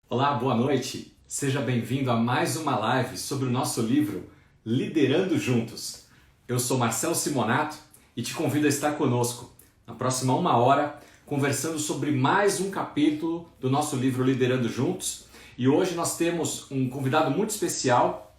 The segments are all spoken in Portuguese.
Olá, boa noite. Seja bem-vindo a mais uma live sobre o nosso livro Liderando Juntos. Eu sou Marcelo Simonato e te convido a estar conosco na próxima 1 hora conversando sobre mais um capítulo do nosso livro Liderando Juntos. E hoje nós temos um convidado muito especial,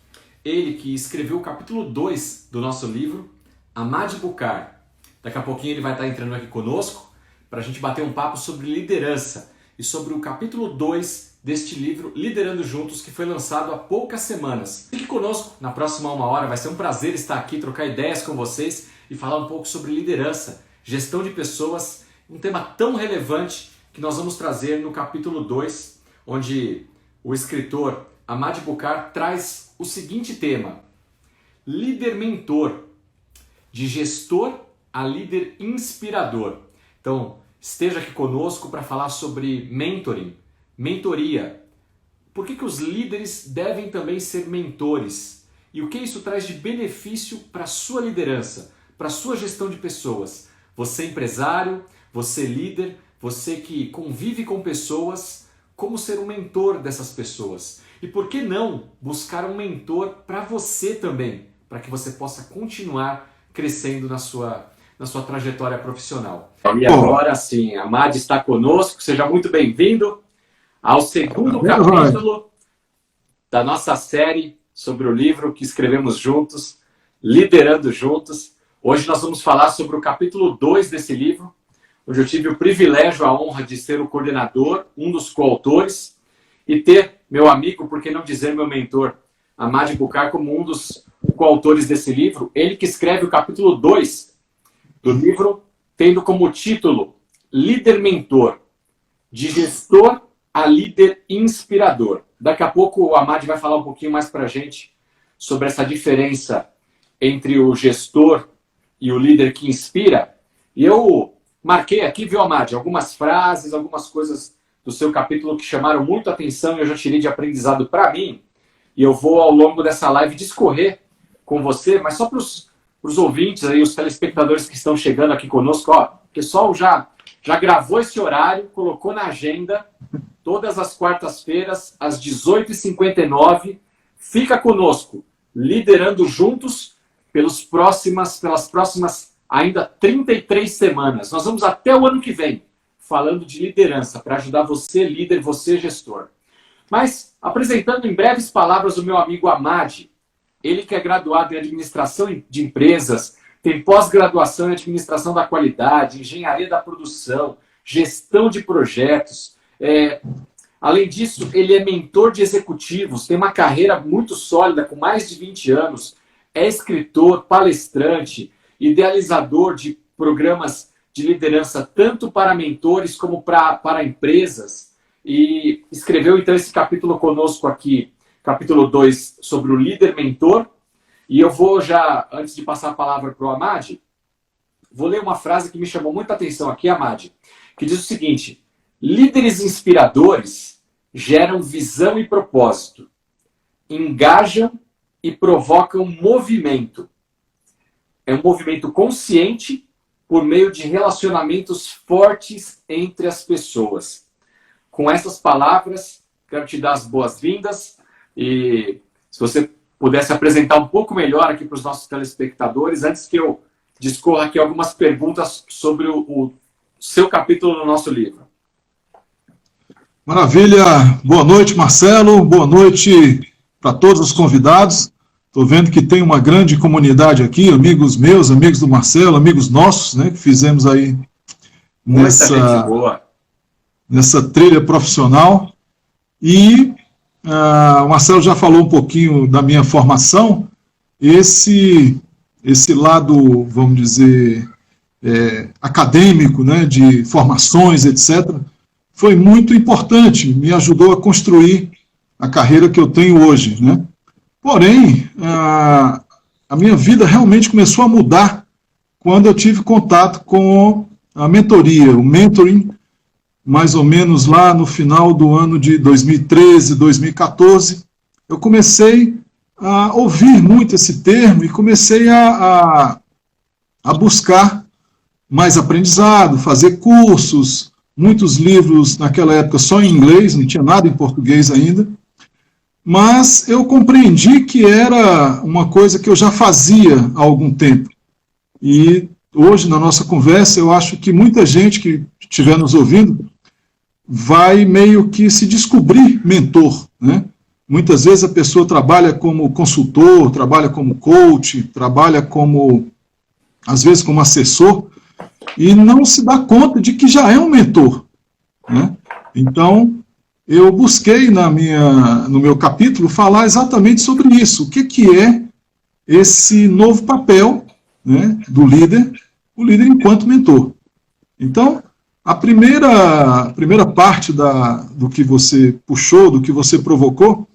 ele que escreveu o capítulo 2 do nosso livro, Ahmad Bucar. Daqui a pouquinho ele vai estar entrando aqui conosco para a gente bater um papo sobre liderança e sobre o capítulo 2 deste livro Liderando Juntos, que foi lançado há poucas semanas. Fique conosco na próxima 1 hora, vai ser um prazer estar aqui, trocar ideias com vocês e falar um pouco sobre liderança, gestão de pessoas, um tema tão relevante que nós vamos trazer no capítulo 2, onde o escritor Ahmad Bucar traz o seguinte tema: líder mentor, de gestor a líder inspirador. Então, esteja aqui conosco para falar sobre mentoring, mentoria. Por que os líderes devem também ser mentores? E o que isso traz de benefício para a sua liderança, para a sua gestão de pessoas? Você empresário, você líder, você que convive com pessoas, como ser um mentor dessas pessoas? E por que não buscar um mentor para você também, para que você possa continuar crescendo na sua trajetória profissional? E agora sim, Ahmad está conosco, seja muito bem-vindo ao segundo capítulo da nossa série sobre o livro que escrevemos juntos, Liderando Juntos. Hoje nós vamos falar sobre o capítulo 2 desse livro, onde eu tive o privilégio, a honra de ser o coordenador, um dos coautores, e ter meu amigo, por que não dizer meu mentor, Ahmad Bucar, como um dos coautores desse livro. Ele que escreve o capítulo 2 do livro, tendo como título Líder Mentor, de gestor a líder inspirador. Daqui a pouco o Ahmad vai falar um pouquinho mais para a gente sobre essa diferença entre o gestor e o líder que inspira. E eu marquei aqui, viu, Ahmad, algumas frases, algumas coisas do seu capítulo que chamaram muito a atenção e eu já tirei de aprendizado para mim. E eu vou, ao longo dessa live, discorrer com você, mas só para os ouvintes, aí, os telespectadores que estão chegando aqui conosco, ó, o pessoal já gravou esse horário, colocou na agenda, todas as quartas-feiras, às 18h59. Fica conosco, liderando juntos pelas próximas ainda 33 semanas. Nós vamos até o ano que vem, falando de liderança, para ajudar você, líder, você, gestor. Mas, apresentando em breves palavras o meu amigo Ahmad, ele que é graduado em administração de empresas, tem pós-graduação em administração da qualidade, engenharia da produção, gestão de projetos. Além disso, ele é mentor de executivos, tem uma carreira muito sólida, com mais de 20 anos, é escritor, palestrante, idealizador de programas de liderança, tanto para mentores como para empresas. E escreveu, então, esse capítulo conosco aqui, capítulo 2, sobre o líder mentor. E eu vou já, antes de passar a palavra para o Ahmad, vou ler uma frase que me chamou muita atenção aqui, Ahmad, que diz o seguinte: líderes inspiradores geram visão e propósito, engajam e provocam movimento. É um movimento consciente por meio de relacionamentos fortes entre as pessoas. Com essas palavras, quero te dar as boas-vindas e se você pudesse apresentar um pouco melhor aqui para os nossos telespectadores, antes que eu discorra aqui algumas perguntas sobre o seu capítulo no nosso livro. Maravilha! Boa noite, Marcelo. Boa noite para todos os convidados. Estou vendo que tem uma grande comunidade aqui, amigos meus, amigos do Marcelo, amigos nossos, né, que fizemos aí nessa trilha profissional. E o Marcelo já falou um pouquinho da minha formação. Esse lado, vamos dizer, acadêmico, né, de formações, etc., foi muito importante, me ajudou a construir a carreira que eu tenho hoje, né? Porém, a minha vida realmente começou a mudar quando eu tive contato com a mentoria, o mentoring, mais ou menos lá no final do ano de 2013, 2014, eu comecei a ouvir muito esse termo e comecei a buscar mais aprendizado, fazer cursos, muitos livros naquela época só em inglês, não tinha nada em português ainda, mas eu compreendi que era uma coisa que eu já fazia há algum tempo. E hoje, na nossa conversa, eu acho que muita gente que estiver nos ouvindo vai meio que se descobrir mentor, né? Muitas vezes a pessoa trabalha como consultor, trabalha como coach, trabalha como, às vezes, como assessor, e não se dá conta de que já é um mentor, né? Então, eu busquei no meu capítulo falar exatamente sobre isso. O que é esse novo papel, né, do líder, o líder enquanto mentor. Então, a primeira parte do que você puxou, do que você provocou,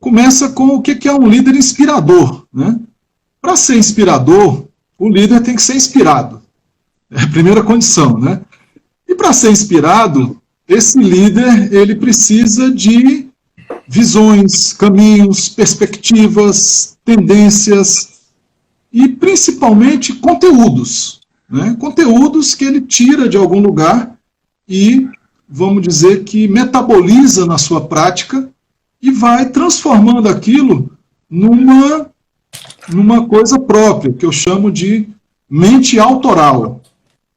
começa com o que é um líder inspirador, né? Para ser inspirador, o líder tem que ser inspirado. É a primeira condição, né? E para ser inspirado, esse líder ele precisa de visões, caminhos, perspectivas, tendências e principalmente conteúdos, né? Conteúdos que ele tira de algum lugar e, vamos dizer, que metaboliza na sua prática e vai transformando aquilo numa coisa própria, que eu chamo de mente autoral.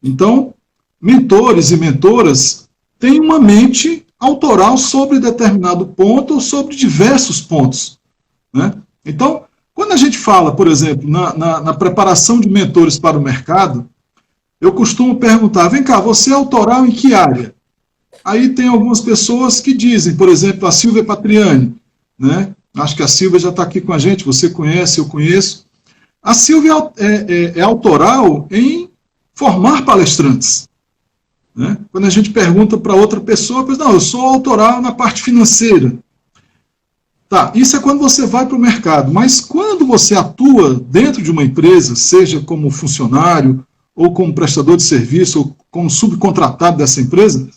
Então, mentores e mentoras têm uma mente autoral sobre determinado ponto ou sobre diversos pontos, né? Então, quando a gente fala, por exemplo, na preparação de mentores para o mercado, eu costumo perguntar, vem cá, você é autoral em que área? Aí tem algumas pessoas que dizem, por exemplo, a Silvia Patriani, né? Acho que a Silvia já está aqui com a gente, você conhece, eu conheço. A Silvia é autoral em formar palestrantes, né? Quando a gente pergunta para outra pessoa, não, eu sou autoral na parte financeira. Tá, isso é quando você vai para o mercado, mas quando você atua dentro de uma empresa, seja como funcionário, ou como prestador de serviço, ou como subcontratado dessa empresa,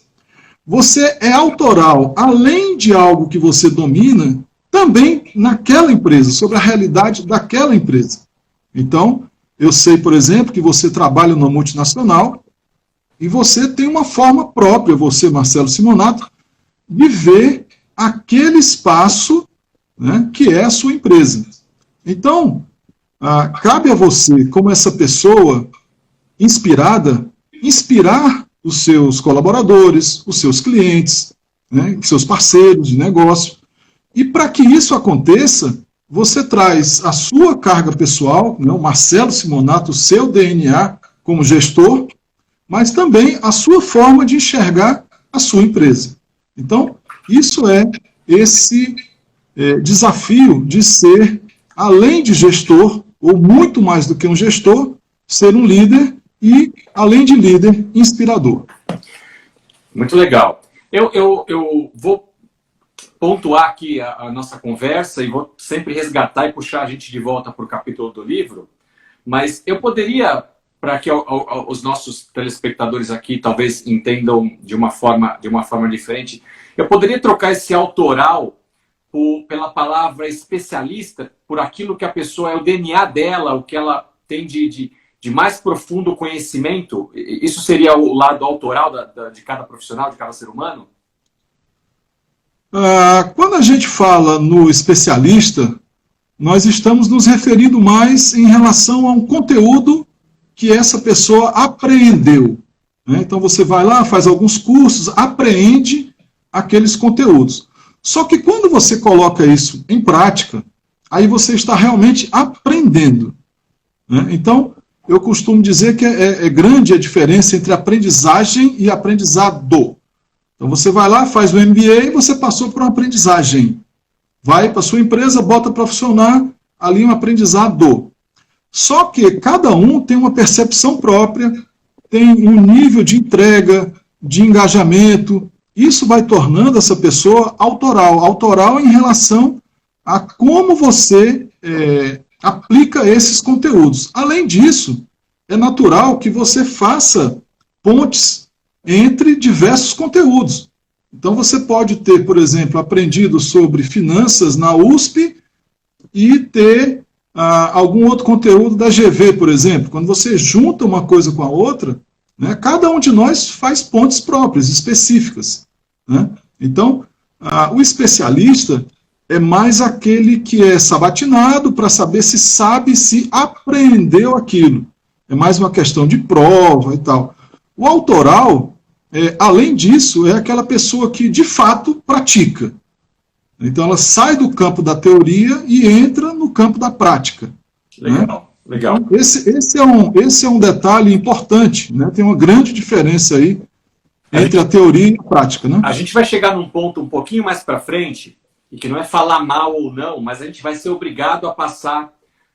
você é autoral, além de algo que você domina, também naquela empresa, sobre a realidade daquela empresa. Então, eu sei, por exemplo, que você trabalha numa multinacional e você tem uma forma própria, você, Marcelo Simonato, de ver aquele espaço, né, que é a sua empresa. Então, cabe a você, como essa pessoa inspirada, inspirar os seus colaboradores, os seus clientes, né, os seus parceiros de negócio. E para que isso aconteça, você traz a sua carga pessoal, né, o Marcelo Simonato, o seu DNA como gestor, mas também a sua forma de enxergar a sua empresa. Então, isso é esse desafio de ser, além de gestor, ou muito mais do que um gestor, ser um líder e, além de líder, inspirador. Muito legal. Eu vou pontuar aqui a nossa conversa e vou sempre resgatar e puxar a gente de volta para o capítulo do livro, mas eu poderia, para que os nossos telespectadores aqui talvez entendam de uma forma diferente, eu poderia trocar esse autoral pela palavra especialista, por aquilo que a pessoa é o DNA dela, o que ela tem de mais profundo conhecimento. Isso seria o lado autoral de cada profissional, de cada ser humano? Quando a gente fala no especialista, nós estamos nos referindo mais em relação a um conteúdo que essa pessoa apreendeu, né? Então você vai lá, faz alguns cursos, apreende aqueles conteúdos. Só que quando você coloca isso em prática, aí você está realmente aprendendo, né? Então, eu costumo dizer que é grande a diferença entre aprendizagem e aprendizado. Então você vai lá, faz o MBA e você passou por uma aprendizagem. Vai para a sua empresa, bota para funcionar ali um aprendizado. Só que cada um tem uma percepção própria, tem um nível de entrega, de engajamento. Isso vai tornando essa pessoa autoral em relação a como você aplica esses conteúdos. Além disso, é natural que você faça pontes entre diversos conteúdos. Então você pode ter, por exemplo, aprendido sobre finanças na USP e ter algum outro conteúdo da GV, por exemplo. Quando você junta uma coisa com a outra, né? Cada um de nós faz pontes próprias, específicas, né? Então, o especialista é mais aquele que é sabatinado para saber se aprendeu aquilo. É mais uma questão de prova e tal. O autoral, além disso, é aquela pessoa que, de fato, pratica. Então, ela sai do campo da teoria e entra no campo da prática. Legal, né? legal. Então, esse é um detalhe importante, né? Tem uma grande diferença aí entre a teoria e a prática, né? A gente vai chegar num ponto um pouquinho mais para frente, e que não é falar mal ou não, mas a gente vai ser obrigado a passar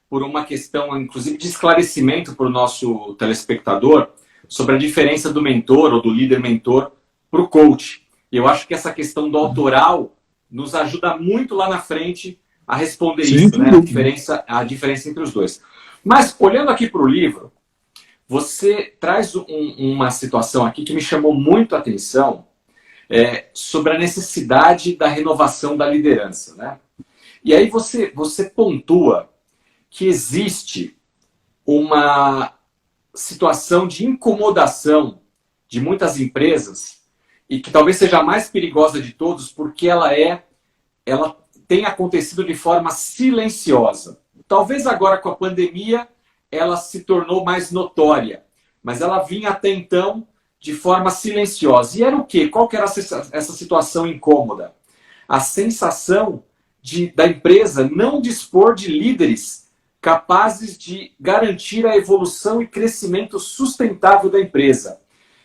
por uma questão, inclusive, de esclarecimento para o nosso telespectador sobre a diferença do mentor ou do líder mentor para o coach. E eu acho que essa questão do autoral nos ajuda muito lá na frente a responder isso, né? A diferença entre os dois. Mas, olhando aqui para o livro, você traz uma situação aqui que me chamou muito a atenção, sobre a necessidade da renovação da liderança, né? E aí você pontua que existe uma situação de incomodação de muitas empresas e que talvez seja a mais perigosa de todos porque ela tem acontecido de forma silenciosa. Talvez agora com a pandemia ela se tornou mais notória, mas ela vinha até então de forma silenciosa. E era o quê? Qual que era essa situação incômoda? A sensação da empresa não dispor de líderes capazes de garantir a evolução e crescimento sustentável da empresa.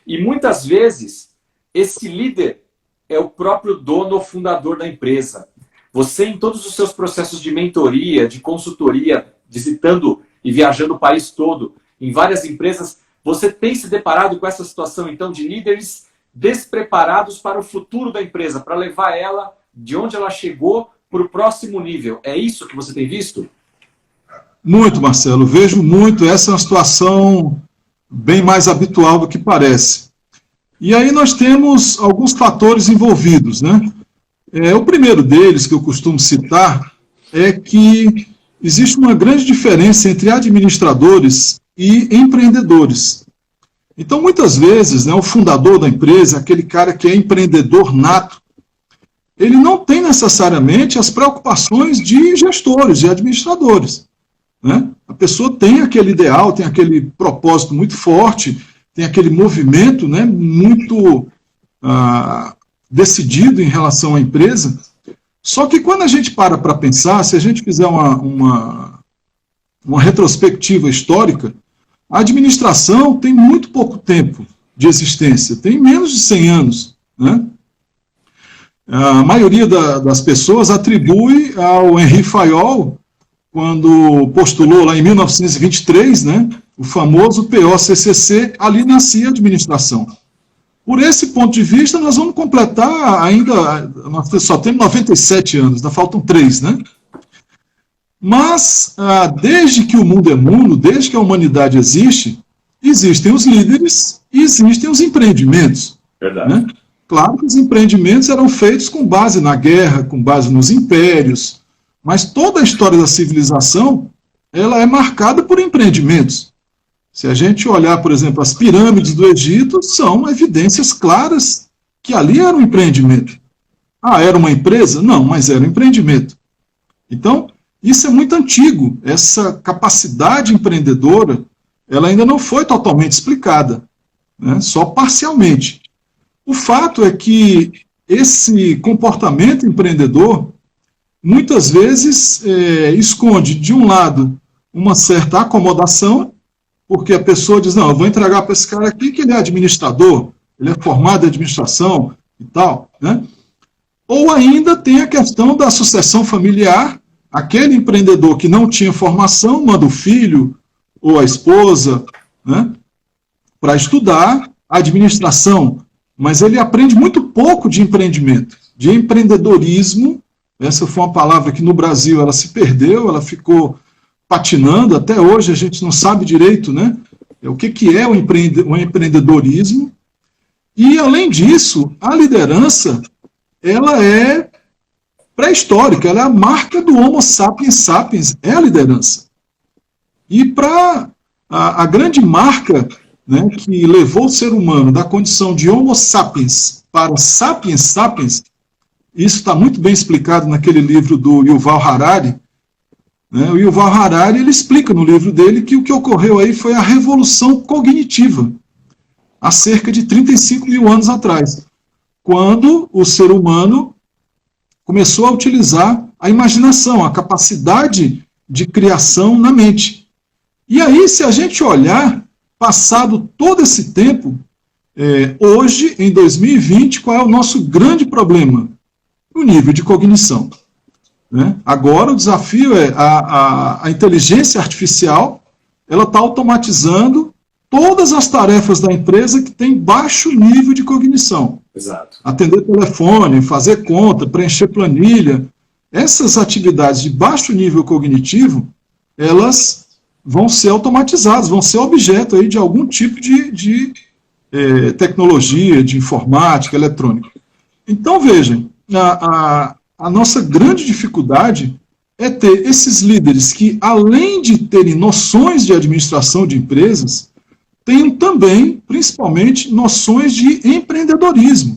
E muitas vezes, esse líder é o próprio dono ou fundador da empresa. Você, em todos os seus processos de mentoria, de consultoria, visitando e viajando o país todo, em várias empresas, você tem se deparado com essa situação, então, de líderes despreparados para o futuro da empresa, para levar ela de onde ela chegou para o próximo nível. É isso que você tem visto? Muito, Marcelo. Vejo muito. Essa é uma situação bem mais habitual do que parece. E aí nós temos alguns fatores envolvidos, né? O primeiro deles, que eu costumo citar, é que existe uma grande diferença entre administradores e empreendedores. Então, muitas vezes, né, o fundador da empresa, aquele cara que é empreendedor nato, ele não tem necessariamente as preocupações de gestores, de administradores, né? A pessoa tem aquele ideal, tem aquele propósito muito forte, tem aquele movimento, né, muito decidido em relação à empresa. Só que quando a gente para pensar, se a gente fizer uma retrospectiva histórica, a administração tem muito pouco tempo de existência, tem menos de 100 anos, né? A maioria das pessoas atribui ao Henri Fayol, quando postulou lá em 1923, né, o famoso POCCC, ali nascia a administração. Por esse ponto de vista, nós vamos completar ainda, nós só temos 97 anos, ainda faltam 3, né? Mas, desde que o mundo é mundo, desde que a humanidade existe, existem os líderes e existem os empreendimentos. Verdade. Né? Claro que os empreendimentos eram feitos com base na guerra, com base nos impérios, mas toda a história da civilização, ela é marcada por empreendimentos. Se a gente olhar, por exemplo, as pirâmides do Egito, são evidências claras que ali era um empreendimento. Era uma empresa? Não, mas era um empreendimento. Então, isso é muito antigo. Essa capacidade empreendedora, ela ainda não foi totalmente explicada, né? Só parcialmente. O fato é que esse comportamento empreendedor, muitas vezes, esconde, de um lado, uma certa acomodação, porque a pessoa diz, não, eu vou entregar para esse cara aqui que ele é administrador, ele é formado em administração e tal, né? Ou ainda tem a questão da sucessão familiar, aquele empreendedor que não tinha formação, manda o filho ou a esposa, né, para estudar administração, mas ele aprende muito pouco de empreendimento, de empreendedorismo. Essa foi uma palavra que no Brasil ela se perdeu, ela ficou patinando, até hoje a gente não sabe direito, né, o que é o empreendedorismo. E, além disso, a liderança, ela é pré-histórica, ela é a marca do Homo sapiens sapiens, é a liderança. E para a grande marca né, que levou o ser humano da condição de Homo sapiens para Sapiens sapiens, isso está muito bem explicado naquele livro do Yuval Harari, né? O Yuval Harari, ele explica no livro dele que o que ocorreu aí foi a revolução cognitiva, há cerca de 35 mil anos atrás, quando o ser humano começou a utilizar a imaginação, a capacidade de criação na mente. E aí, se a gente olhar, passado todo esse tempo, hoje, em 2020, qual é o nosso grande problema? O nível de cognição. Né? Agora, o desafio é a inteligência artificial, ela está automatizando todas as tarefas da empresa que tem baixo nível de cognição. Exato. Atender telefone, fazer conta, preencher planilha. Essas atividades de baixo nível cognitivo, elas vão ser automatizadas, vão ser objeto aí de algum tipo de tecnologia, de informática, eletrônica. Então, vejam, a nossa grande dificuldade é ter esses líderes que, além de terem noções de administração de empresas, tenham também, principalmente, noções de empreendedorismo.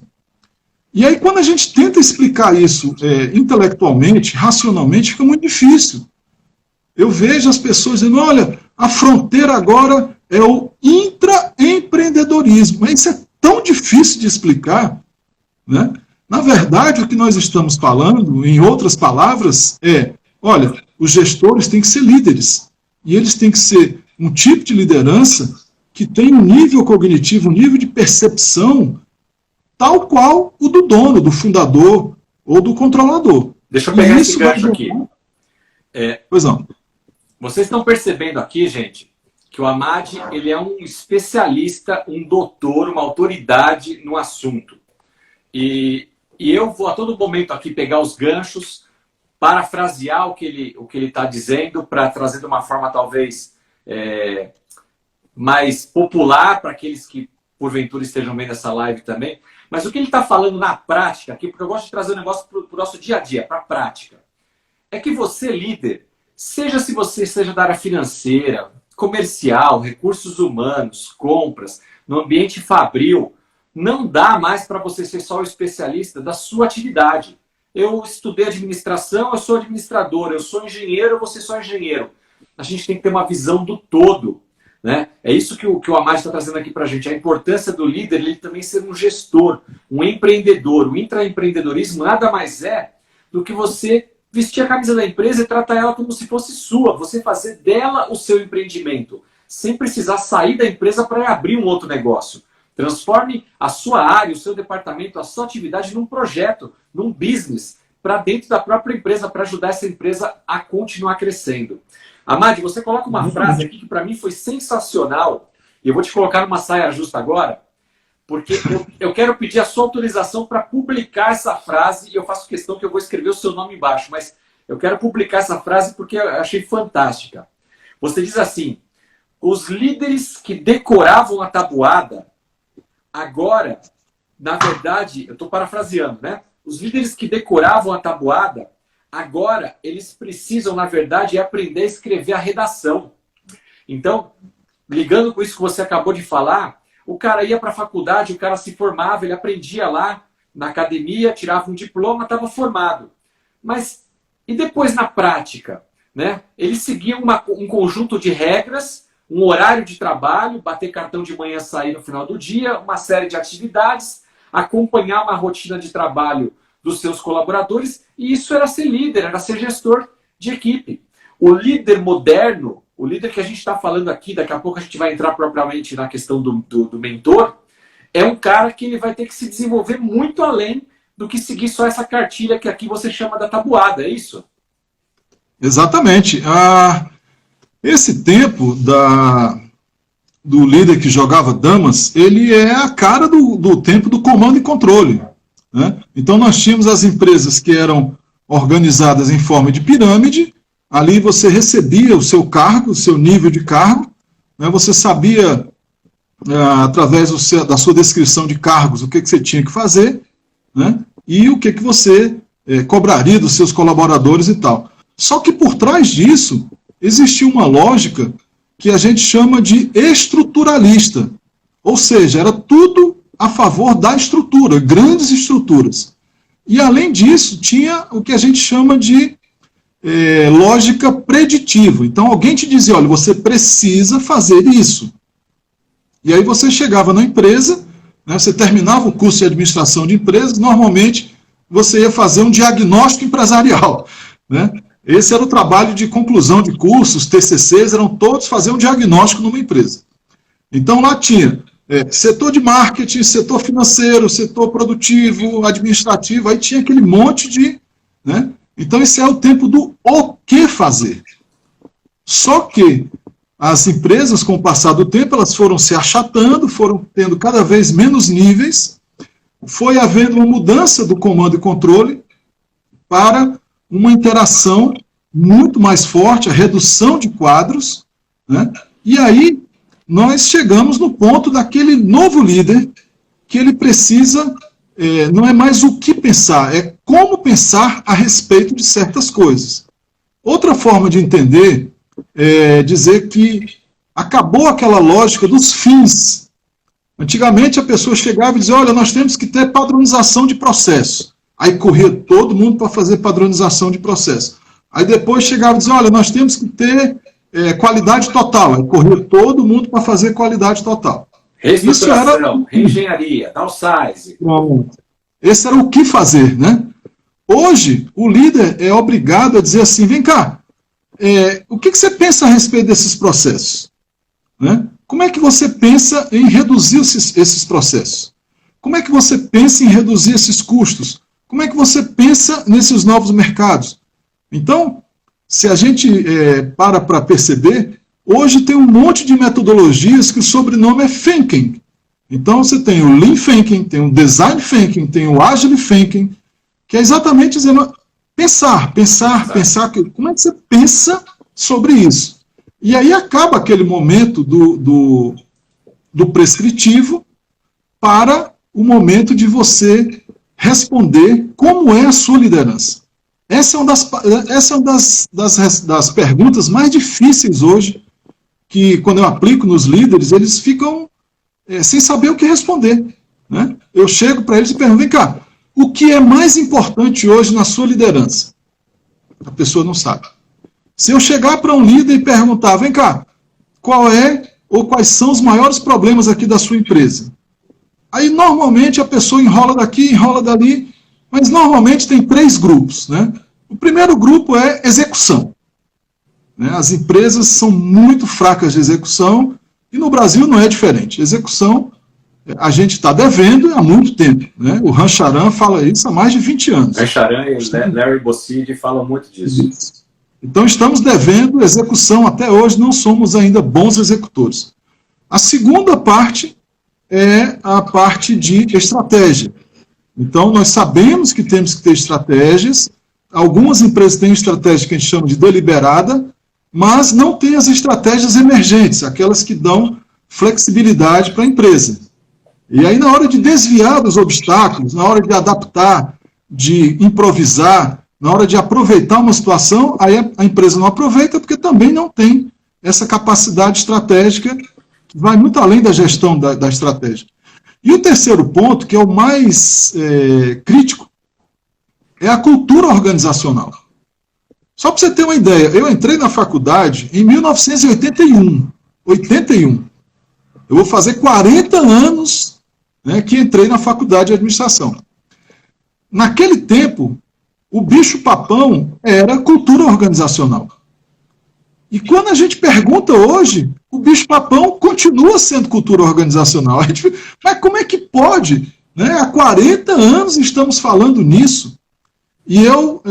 E aí, quando a gente tenta explicar isso intelectualmente, racionalmente, fica muito difícil. Eu vejo as pessoas dizendo, olha, a fronteira agora é o intraempreendedorismo. Isso é tão difícil de explicar, né? Na verdade, o que nós estamos falando, em outras palavras, olha, os gestores têm que ser líderes. E eles têm que ser um tipo de liderança que tem um nível cognitivo, um nível de percepção, tal qual o do dono, do fundador ou do controlador. Deixa eu pegar esse gancho aqui. Pois não. Vocês estão percebendo aqui, gente, que o Amad, ele é um especialista, um doutor, uma autoridade no assunto. E eu vou a todo momento aqui pegar os ganchos, parafrasear o que ele está dizendo, para trazer de uma forma talvez mais popular para aqueles que porventura estejam vendo essa live também. Mas o que ele está falando na prática aqui, porque eu gosto de trazer um negócio para o nosso dia a dia, para a prática, é que você, líder, seja se você seja da área financeira, comercial, recursos humanos, compras, no ambiente fabril, não dá mais para você ser só o especialista da sua atividade. Eu estudei administração, eu sou administrador, eu sou engenheiro, você só engenheiro. A gente tem que ter uma visão do todo. Né? É isso que o Amad está trazendo aqui para a gente. A importância do líder, ele também ser um gestor, um empreendedor. O intraempreendedorismo nada mais é do que você vestir a camisa da empresa e tratar ela como se fosse sua. Você fazer dela o seu empreendimento, sem precisar sair da empresa para abrir um outro negócio. Transforme a sua área, o seu departamento, a sua atividade num projeto, num business, para dentro da própria empresa, para ajudar essa empresa a continuar crescendo. Amad, você coloca uma frase aqui que para mim foi sensacional, e eu vou te colocar numa saia justa agora, porque eu quero pedir a sua autorização para publicar essa frase, e eu faço questão que eu vou escrever o seu nome embaixo, mas eu quero publicar essa frase porque eu achei fantástica. Você diz assim, os líderes que decoravam a tabuada, agora, na verdade, eu estou parafraseando, né? Os líderes que decoravam a tabuada, agora eles precisam, na verdade, aprender a escrever a redação. Então, ligando com isso que você acabou de falar, o cara ia para a faculdade, o cara se formava, ele aprendia lá na academia, tirava um diploma, estava formado. Mas, e depois na prática? Né? Ele seguia um conjunto de regras, um horário de trabalho, bater cartão de manhã, sair no final do dia, uma série de atividades, acompanhar uma rotina de trabalho dos seus colaboradores, e isso era ser líder, era ser gestor de equipe. O líder moderno, o líder que a gente está falando aqui, daqui a pouco a gente vai entrar propriamente na questão do mentor, é um cara que ele vai ter que se desenvolver muito além do que seguir só essa cartilha que aqui você chama da tabuada, é isso? Exatamente. Esse tempo do líder que jogava damas, ele é a cara do tempo do comando e controle. Né? Então nós tínhamos as empresas que eram organizadas em forma de pirâmide, ali você recebia o seu cargo, o seu nível de cargo, né? Você sabia, através da sua descrição de cargos, o que você tinha que fazer, né? E o que você cobraria dos seus colaboradores e tal. Só que por trás disso, existia uma lógica que a gente chama de estruturalista, ou seja, era tudo a favor da estrutura, grandes estruturas. E, além disso, tinha o que a gente chama de lógica preditiva. Então, alguém te dizia, olha, você precisa fazer isso. E aí você chegava na empresa, né, você terminava o curso de administração de empresas, normalmente você ia fazer um diagnóstico empresarial, né? Esse era o trabalho de conclusão de cursos, TCCs, eram todos fazer um diagnóstico numa empresa. Então, lá tinha setor de marketing, setor financeiro, setor produtivo, administrativo, aí tinha aquele monte de... né? Então, esse é o tempo do o que fazer. Só que as empresas, com o passar do tempo, elas foram se achatando, foram tendo cada vez menos níveis, foi havendo uma mudança do comando e controle para uma interação muito mais forte, a redução de quadros, né? E aí nós chegamos no ponto daquele novo líder que ele precisa, não é mais o que pensar, é como pensar a respeito de certas coisas. Outra forma de entender é dizer que acabou aquela lógica dos fins. Antigamente a pessoa chegava e dizia, olha, nós temos que ter padronização de processo. Aí corria todo mundo para fazer padronização de processo. Aí depois chegava e dizia, olha, nós temos que ter qualidade total. Aí corria todo mundo para fazer qualidade total. Isso era reengenharia, downsize. Esse era o que fazer, né? Hoje, o líder é obrigado a dizer assim, vem cá, o que você pensa a respeito desses processos? Né? Como é que você pensa em reduzir esses processos? Como é que você pensa em reduzir esses custos? Como é que você pensa nesses novos mercados? Então, se a gente para perceber, hoje tem um monte de metodologias que o sobrenome é Thinking. Então, você tem o Lean Thinking, tem o Design Thinking, tem o Agile Thinking, que é exatamente dizendo pensar. Como é que você pensa sobre isso? E aí acaba aquele momento do prescritivo para o momento de você responder como é a sua liderança. Essa é uma das perguntas mais difíceis hoje, que quando eu aplico nos líderes, eles ficam sem saber o que responder. Né? Eu chego para eles e pergunto, vem cá, o que é mais importante hoje na sua liderança? A pessoa não sabe. Se eu chegar para um líder e perguntar, vem cá, qual é ou quais são os maiores problemas aqui da sua empresa? Aí, normalmente, a pessoa enrola daqui, enrola dali, mas normalmente tem 3 grupos. Né? O primeiro grupo é execução. Né? As empresas são muito fracas de execução, e no Brasil não é diferente. Execução, a gente está devendo há muito tempo. Né? O Rancharan fala isso há mais de 20 anos. Rancharan e Larry Bossidy falam muito disso. Isso. Então, estamos devendo execução. Até hoje, não somos ainda bons executores. A segunda parte é a parte de estratégia. Então, nós sabemos que temos que ter estratégias. Algumas empresas têm estratégia que a gente chama de deliberada, mas não tem as estratégias emergentes, aquelas que dão flexibilidade para a empresa. E aí, na hora de desviar dos obstáculos, na hora de adaptar, de improvisar, na hora de aproveitar uma situação, aí a empresa não aproveita porque também não tem essa capacidade estratégica que vai muito além da gestão da estratégia. E o terceiro ponto, que é o mais crítico, é a cultura organizacional. Só para você ter uma ideia, eu entrei na faculdade em 1981. 81. Eu vou fazer 40 anos, né, que entrei na faculdade de administração. Naquele tempo, o bicho-papão era cultura organizacional. E quando a gente pergunta hoje, o bicho-papão continua sendo cultura organizacional. Mas como é que pode? Né? Há 40 anos estamos falando nisso. E eu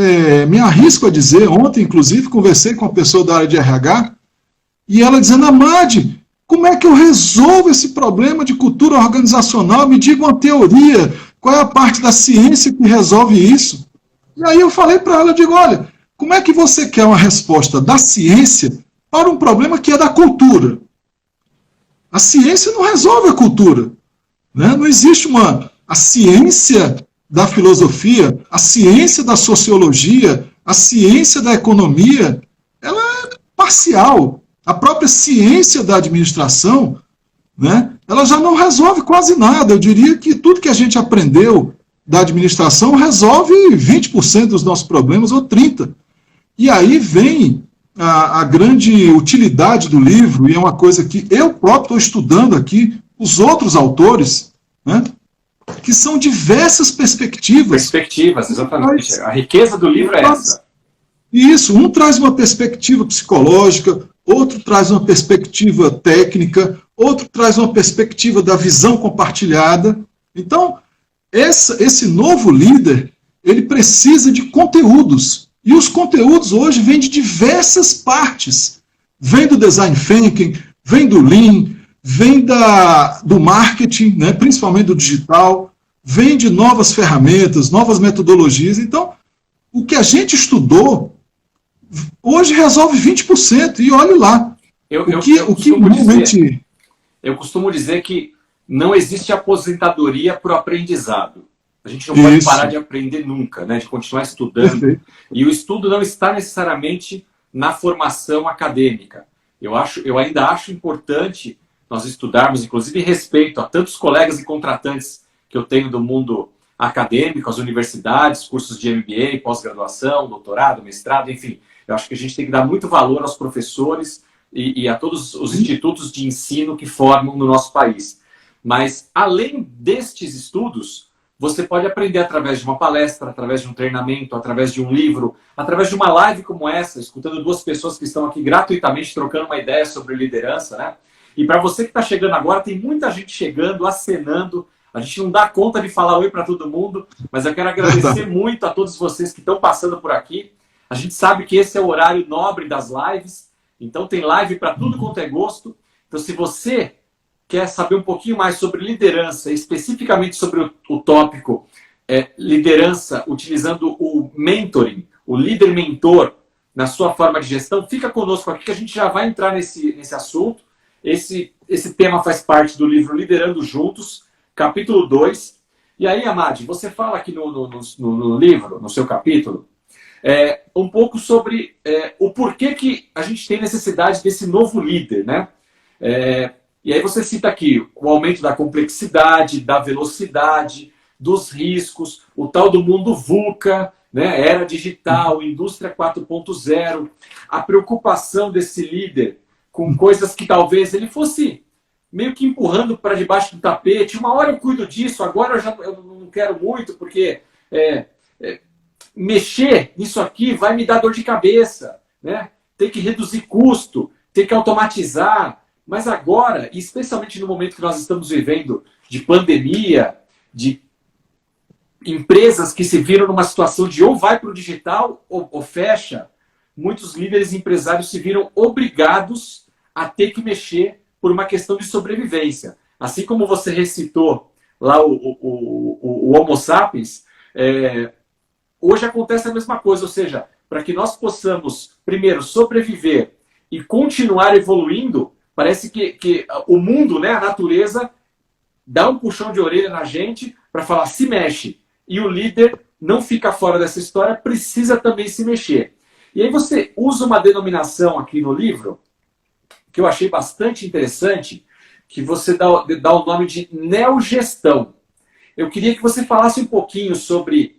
me arrisco a dizer, ontem, inclusive, conversei com uma pessoa da área de RH, e ela dizendo, Amade, como é que eu resolvo esse problema de cultura organizacional? Me diga uma teoria, qual é a parte da ciência que resolve isso? E aí eu falei para ela, eu digo, olha, como é que você quer uma resposta da ciência para um problema que é da cultura? A ciência não resolve a cultura. Né? Não existe a ciência da filosofia, a ciência da sociologia, a ciência da economia, ela é parcial. A própria ciência da administração, né, ela já não resolve quase nada. Eu diria que tudo que a gente aprendeu da administração resolve 20% dos nossos problemas, ou 30%. E aí vem a grande utilidade do livro, e é uma coisa que eu próprio estou estudando aqui, os outros autores, né, que são diversas perspectivas. Perspectivas, exatamente. A riqueza do livro é essa. Isso, um traz uma perspectiva psicológica, outro traz uma perspectiva técnica, outro traz uma perspectiva da visão compartilhada. Então, esse novo líder, ele precisa de conteúdos. E os conteúdos hoje vêm de diversas partes. Vem do design thinking, vem do Lean, vem do marketing, né, principalmente do digital, vem de novas ferramentas, novas metodologias. Então, o que a gente estudou, hoje resolve 20%, e olhe lá. Eu costumo dizer que não existe aposentadoria para o aprendizado. A gente não pode parar de aprender nunca, né? De continuar estudando. Perfeito. E o estudo não está necessariamente na formação acadêmica. Eu ainda acho importante nós estudarmos, inclusive respeito a tantos colegas e contratantes que eu tenho do mundo acadêmico, as universidades, cursos de MBA, pós-graduação, doutorado, mestrado, enfim. Eu acho que a gente tem que dar muito valor aos professores e a todos os institutos de ensino que formam no nosso país. Mas, além destes estudos, você pode aprender através de uma palestra, através de um treinamento, através de um livro, através de uma live como essa, escutando duas pessoas que estão aqui gratuitamente trocando uma ideia sobre liderança, né? E para você que está chegando agora, tem muita gente chegando, acenando. A gente não dá conta de falar oi para todo mundo, mas eu quero agradecer muito a todos vocês que estão passando por aqui. A gente sabe que esse é o horário nobre das lives, então tem live para tudo quanto é gosto. Então, se você quer saber um pouquinho mais sobre liderança, especificamente sobre o tópico liderança, utilizando o mentoring, o líder-mentor, na sua forma de gestão, fica conosco aqui que a gente já vai entrar nesse assunto. Esse tema faz parte do livro Liderando Juntos, capítulo 2. E aí, Amad, você fala aqui no livro, no seu capítulo, um pouco sobre o porquê que a gente tem necessidade desse novo líder, né? E aí você cita aqui o aumento da complexidade, da velocidade, dos riscos, o tal do mundo VUCA, né? Era digital, indústria 4.0, a preocupação desse líder com coisas que talvez ele fosse meio que empurrando para debaixo do tapete. Uma hora eu cuido disso, agora eu não quero muito, porque mexer nisso aqui vai me dar dor de cabeça, né? Tem que reduzir custo, tem que automatizar. Mas agora, especialmente no momento que nós estamos vivendo de pandemia, de empresas que se viram numa situação de ou vai para o digital ou fecha, muitos líderes empresários se viram obrigados a ter que mexer por uma questão de sobrevivência. Assim como você recitou lá o Homo sapiens, hoje acontece a mesma coisa, ou seja, para que nós possamos, primeiro, sobreviver e continuar evoluindo, parece que o mundo, né, a natureza, dá um puxão de orelha na gente para falar, se mexe. E o líder não fica fora dessa história, precisa também se mexer. E aí você usa uma denominação aqui no livro, que eu achei bastante interessante, que você dá o nome de neogestão. Eu queria que você falasse um pouquinho sobre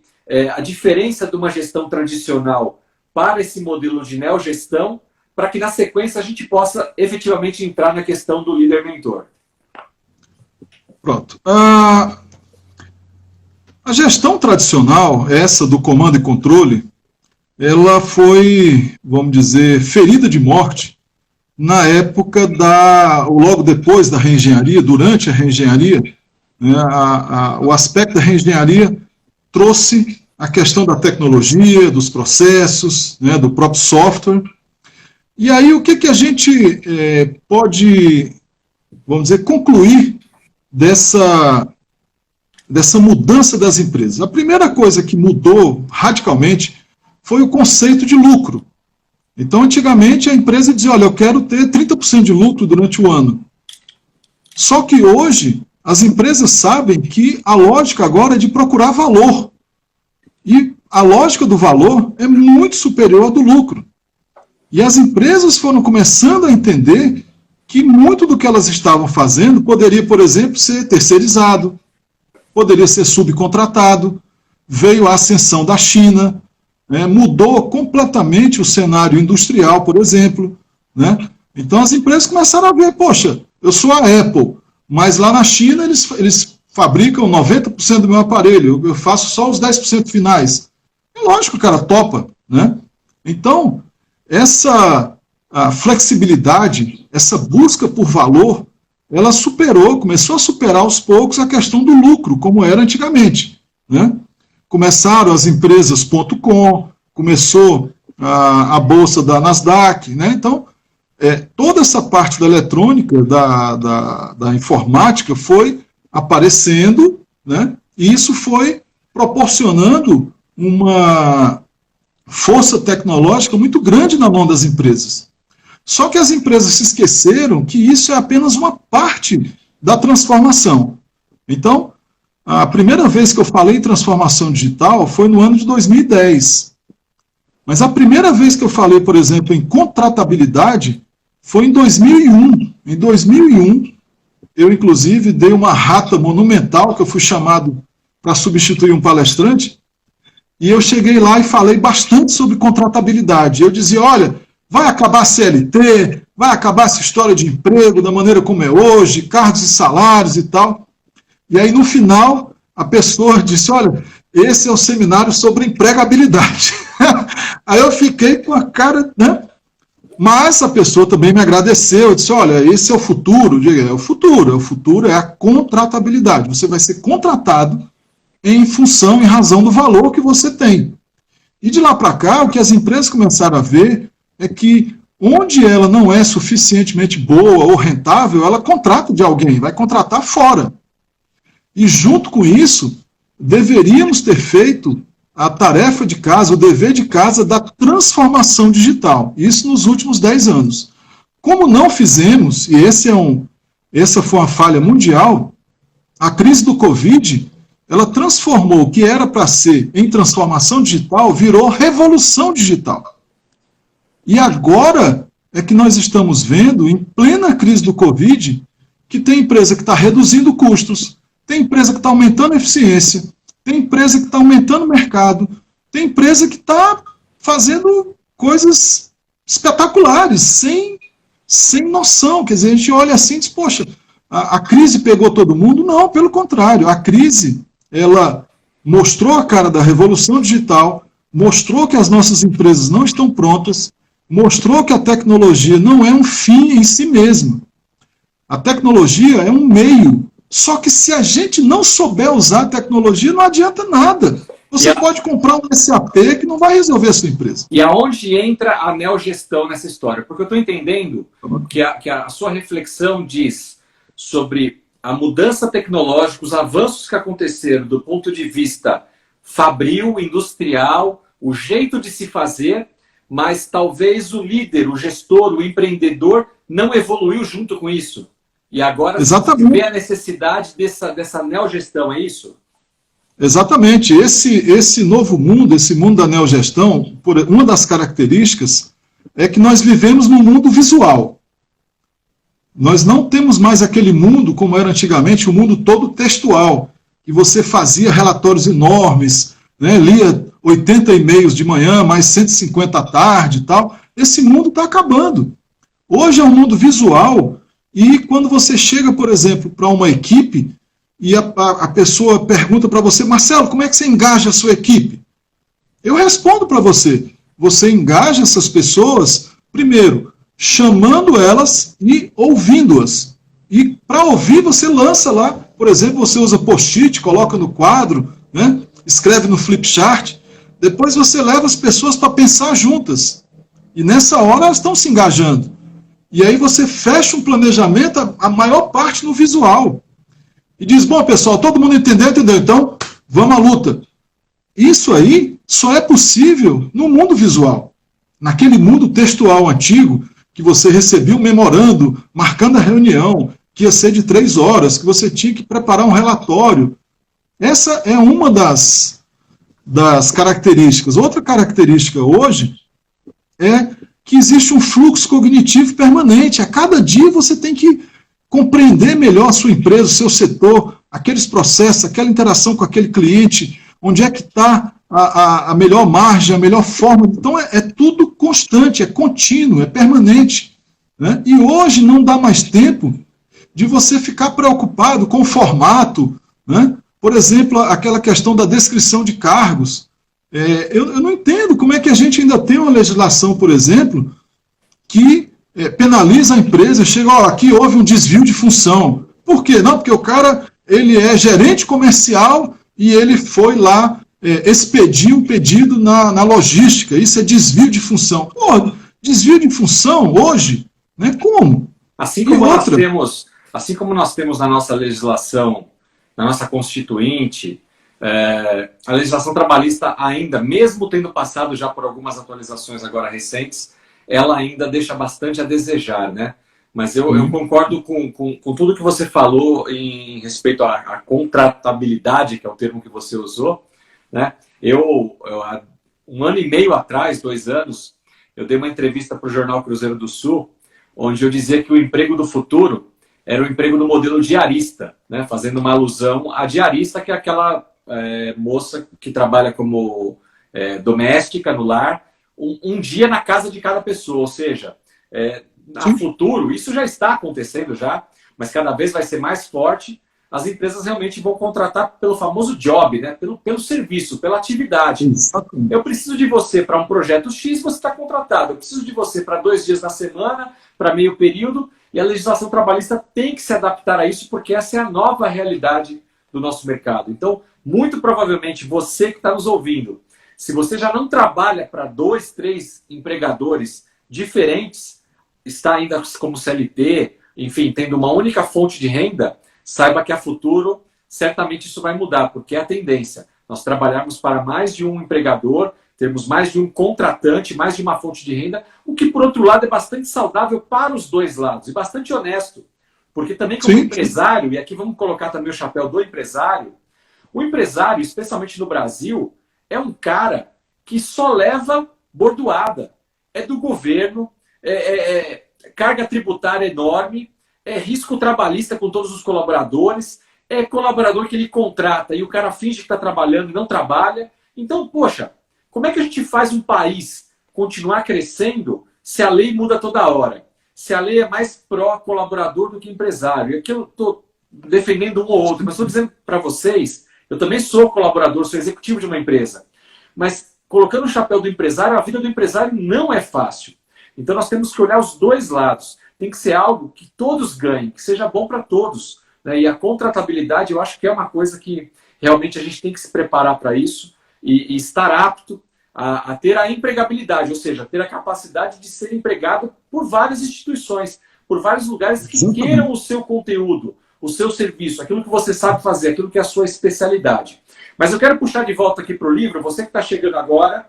a diferença de uma gestão tradicional para esse modelo de neogestão, para que na sequência a gente possa efetivamente entrar na questão do líder-mentor. Pronto. A gestão tradicional, essa do comando e controle, ela foi, vamos dizer, ferida de morte na época logo depois da reengenharia, durante a reengenharia, né, o aspecto da reengenharia trouxe a questão da tecnologia, dos processos, né, do próprio software. E aí o que a gente pode, vamos dizer, concluir dessa mudança das empresas? A primeira coisa que mudou radicalmente foi o conceito de lucro. Então, antigamente, a empresa dizia, olha, eu quero ter 30% de lucro durante o ano. Só que hoje, as empresas sabem que a lógica agora é de procurar valor. E a lógica do valor é muito superior ao do lucro. E as empresas foram começando a entender que muito do que elas estavam fazendo poderia, por exemplo, ser terceirizado, poderia ser subcontratado. Veio a ascensão da China, né, mudou completamente o cenário industrial, por exemplo, né? Então as empresas começaram a ver, poxa, eu sou a Apple, mas lá na China eles fabricam 90% do meu aparelho, eu faço só os 10% finais. E lógico, o cara topa, né? Então, a flexibilidade, essa busca por valor, ela começou a superar aos poucos a questão do lucro, como era antigamente, né? Começaram as empresas .com, começou a bolsa da Nasdaq, né? Então, toda essa parte da eletrônica, da informática foi aparecendo, né? E isso foi proporcionando uma força tecnológica muito grande na mão das empresas. Só que as empresas se esqueceram que isso é apenas uma parte da transformação. Então, a primeira vez que eu falei em transformação digital foi no ano de 2010. Mas a primeira vez que eu falei, por exemplo, em contratabilidade foi em 2001. Em 2001, eu inclusive dei uma rata monumental, que eu fui chamado para substituir um palestrante, e eu cheguei lá e falei bastante sobre contratabilidade. Eu dizia, olha, vai acabar a CLT, vai acabar essa história de emprego da maneira como é hoje, cargos e salários e tal. E aí, no final, a pessoa disse, olha, esse é o seminário sobre empregabilidade. Aí eu fiquei com a cara, né? Mas a pessoa também me agradeceu, disse, olha, esse é o futuro. Eu digo, o futuro é a contratabilidade. Você vai ser contratado em função, em razão do valor que você tem. E de lá para cá, o que as empresas começaram a ver é que onde ela não é suficientemente boa ou rentável, ela contrata de alguém, vai contratar fora. E junto com isso, deveríamos ter feito a tarefa de casa, o dever de casa da transformação digital. Isso nos últimos 10 anos. Como não fizemos, e essa foi uma falha mundial, a crise do Covid, ela transformou o que era para ser em transformação digital, virou revolução digital. E agora é que nós estamos vendo, em plena crise do Covid, que tem empresa que está reduzindo custos, tem empresa que está aumentando a eficiência, tem empresa que está aumentando o mercado, tem empresa que está fazendo coisas espetaculares, sem noção. Quer dizer, a gente olha assim e diz, poxa, a crise pegou todo mundo? Não, pelo contrário, a crise, ela mostrou a cara da revolução digital, mostrou que as nossas empresas não estão prontas, mostrou que a tecnologia não é um fim em si mesma. A tecnologia é um meio. Só que se a gente não souber usar a tecnologia, não adianta nada. Você pode comprar um SAP que não vai resolver a sua empresa. E aonde entra a neogestão nessa história? Porque eu estou entendendo que a sua reflexão diz sobre a mudança tecnológica, os avanços que aconteceram do ponto de vista fabril, industrial, o jeito de se fazer, mas talvez o líder, o gestor, o empreendedor não evoluiu junto com isso. E agora vê a necessidade dessa neogestão, é isso? Exatamente. Esse novo mundo, esse mundo da neogestão, uma das características é que nós vivemos num mundo visual. Nós não temos mais aquele mundo, como era antigamente, o mundo todo textual, que você fazia relatórios enormes, né, lia 80 e-mails de manhã, mais 150 à tarde e tal. Esse mundo está acabando. Hoje é um mundo visual. E quando você chega, por exemplo, para uma equipe e a pessoa pergunta para você, Marcelo, como é que você engaja a sua equipe? Eu respondo para você, você engaja essas pessoas, primeiro, chamando elas e ouvindo-as. E para ouvir, você lança lá, por exemplo, você usa post-it, coloca no quadro, né, escreve no flipchart, depois você leva as pessoas para pensar juntas. E nessa hora elas estão se engajando. E aí você fecha um planejamento, a maior parte no visual. E diz, bom, pessoal, todo mundo entendeu? Então, vamos à luta. Isso aí só é possível no mundo visual. Naquele mundo textual antigo, que você recebia um memorando, marcando a reunião, que ia ser de 3 horas, que você tinha que preparar um relatório. Essa é uma das características. Outra característica hoje é que existe um fluxo cognitivo permanente. A cada dia você tem que compreender melhor a sua empresa, o seu setor, aqueles processos, aquela interação com aquele cliente, onde é que está a melhor margem, a melhor forma. Então, é tudo constante, é contínuo, é permanente. Né? E hoje não dá mais tempo de você ficar preocupado com o formato, né? Por exemplo, aquela questão da descrição de cargos. Eu não entendo como é que a gente ainda tem uma legislação, por exemplo, que penaliza a empresa, chega, aqui houve um desvio de função. Por quê? Não, porque o cara ele é gerente comercial e ele foi lá expedir um pedido na logística. Isso é desvio de função. Pô, desvio de função hoje, né? Como? Assim como nós temos na nossa legislação, na nossa Constituinte, a legislação trabalhista ainda, mesmo tendo passado já por algumas atualizações agora recentes, ela ainda deixa bastante a desejar, né? Mas eu concordo com tudo que você falou em respeito à contratabilidade, que é o termo que você usou, né? Há 1 ano e meio atrás, 2 anos, eu dei uma entrevista para o jornal Cruzeiro do Sul, onde eu dizia que o emprego do futuro era o emprego no modelo diarista, né? Fazendo uma alusão à diarista, que é aquela moça que trabalha como doméstica no lar, um dia na casa de cada pessoa, ou seja, no futuro, isso já está acontecendo já, mas cada vez vai ser mais forte, as empresas realmente vão contratar pelo famoso job, né? pelo serviço, pela atividade. Exatamente. Eu preciso de você para um projeto X, você está contratado. Eu preciso de você para 2 dias na semana, para meio período, e a legislação trabalhista tem que se adaptar a isso, porque essa é a nova realidade do nosso mercado. Então, muito provavelmente, você que está nos ouvindo, se você já não trabalha para 2, 3 empregadores diferentes, está ainda como CLT, enfim, tendo uma única fonte de renda, saiba que a futuro, certamente isso vai mudar, porque é a tendência. Nós trabalharmos para mais de um empregador, termos mais de um contratante, mais de uma fonte de renda, o que, por outro lado, é bastante saudável para os dois lados e bastante honesto. Porque também como empresário, e aqui vamos colocar também o chapéu do empresário, o empresário, especialmente no Brasil, é um cara que só leva bordoada. É do governo, carga tributária enorme, risco trabalhista com todos os colaboradores, colaborador que ele contrata e o cara finge que está trabalhando e não trabalha. Então, poxa, como é que a gente faz um país continuar crescendo se a lei muda toda hora? Se a lei é mais pró-colaborador do que empresário? E aqui eu estou defendendo um ou outro, mas estou dizendo para vocês, eu também sou colaborador, sou executivo de uma empresa. Mas colocando o chapéu do empresário, a vida do empresário não é fácil. Então nós temos que olhar os dois lados. Tem que ser algo que todos ganhem, que seja bom para todos. Né? E a contratabilidade, eu acho que é uma coisa que realmente a gente tem que se preparar para isso e estar apto a ter a empregabilidade, ou seja, ter a capacidade de ser empregado por várias instituições, por vários lugares que queiram o seu conteúdo, o seu serviço, aquilo que você sabe fazer, aquilo que é a sua especialidade. Mas eu quero puxar de volta aqui para o livro, você que está chegando agora,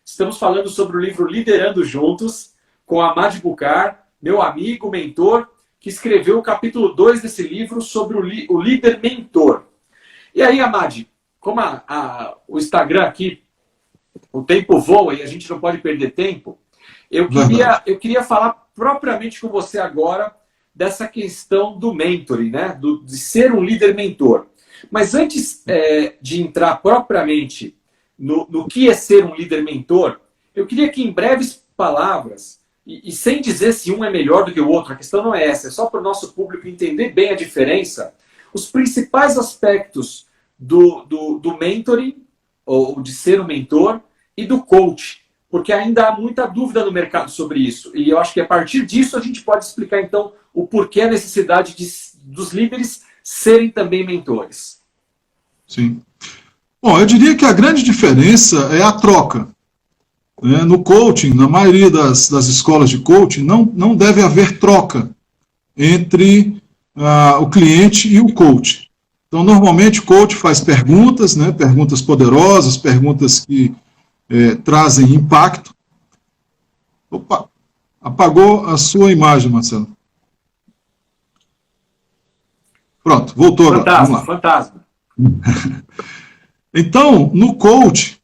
estamos falando sobre o livro Liderando Juntos, com Amad Bucar, meu amigo, mentor, que escreveu o capítulo 2 desse livro sobre o líder mentor. E aí, Amad, como o Instagram aqui, o tempo voa e a gente não pode perder tempo, eu queria falar propriamente com você agora dessa questão do mentoring, né? De ser um líder mentor. Mas antes de entrar propriamente no que é ser um líder mentor, eu queria que em breves palavras, e sem dizer se um é melhor do que o outro, a questão não é essa, é só para o nosso público entender bem a diferença, os principais aspectos do mentoring, ou de ser um mentor, e do coach, porque ainda há muita dúvida no mercado sobre isso. E eu acho que a partir disso a gente pode explicar, então, o porquê a necessidade dos líderes serem também mentores. Sim. Bom, eu diria que a grande diferença é a troca. No coaching, na maioria das escolas de coaching, não deve haver troca entre o cliente e o coach. Então, normalmente, o coach faz perguntas, né, perguntas poderosas, perguntas que trazem impacto. Opa, apagou a sua imagem, Marcelo. Pronto, voltou agora. Fantasma. Então, no coach,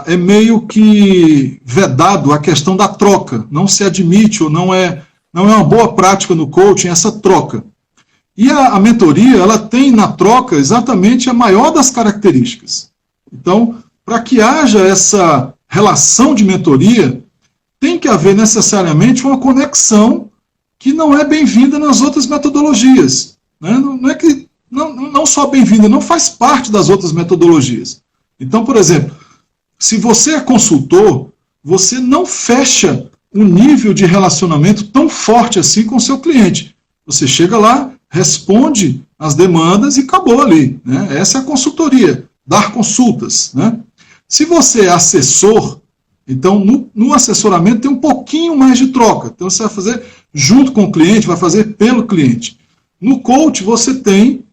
é meio que vedado a questão da troca, não se admite ou não é uma boa prática no coaching essa troca. E a mentoria, ela tem na troca exatamente a maior das características. Então, para que haja essa relação de mentoria, tem que haver necessariamente uma conexão que não é bem-vinda nas outras metodologias. Né? Não é que não só bem-vinda, não faz parte das outras metodologias. Então, por exemplo, se você é consultor, você não fecha um nível de relacionamento tão forte assim com o seu cliente. Você chega lá, responde as demandas e acabou ali. Né? Essa é a consultoria, dar consultas. Né? Se você é assessor, então no assessoramento tem um pouquinho mais de troca. Então você vai fazer junto com o cliente, vai fazer pelo cliente. No coach você tem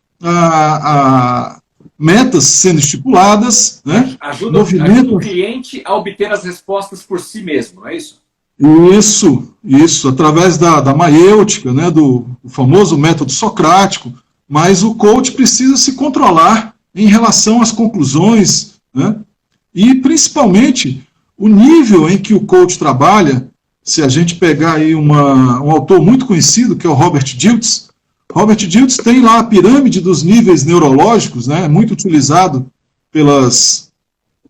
metas sendo estipuladas, né? Ajuda o cliente a obter as respostas por si mesmo, não é isso? Isso, através da maiêutica, né, do famoso método socrático, mas o coach precisa se controlar em relação às conclusões, né, e principalmente o nível em que o coach trabalha. Se a gente pegar aí um autor muito conhecido, que é o Robert Dilts tem lá a pirâmide dos níveis neurológicos, né, muito utilizado pelas